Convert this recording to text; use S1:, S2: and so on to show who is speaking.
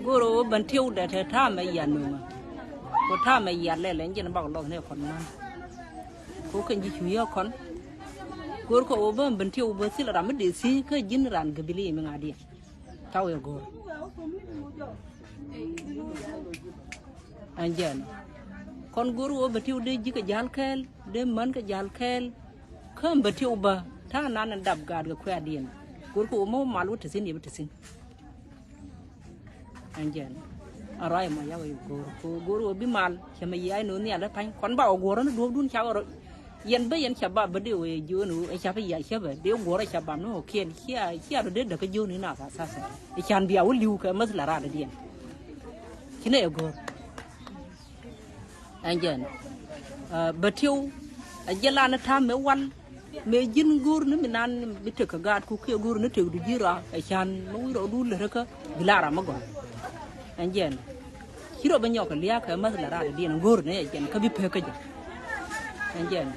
S1: guru ban thiêu để thế tha mày giàn nữa có tha mày giàn lên lên cho nó bảo lo này còn man có cái gì chủ yếu còn guru có ban thiêu ban xí là làm gì xí cái dính ran cái bili mình ngadi tao ya guru anh giàn con guru ban thiêu đi cái giàn khel đi man cái giàn khel không ban thiêu ba tha nan đập gạt cái khoe điên guru có mau malu thế xin gì thế xin anjen arai ma ya guru bimal chama yai no ni ala tan kon ba goro no dun cha ro yen be yen chaba be de we ju no e cha ya cha be de goro cha ba no kien chia de de ka ju ni na sa e chan bia u liu ka mas la ra de dien kine e goro anjen batiu ajela na ta me wan me jin gur ni minan bitte ka gat ku ke gur ni te du jira e chan no wi ro du le ka gilara ma go anjen kiro banyo ka liya ka mas la ra de dien gur ne jen ka bi pe ka je anjen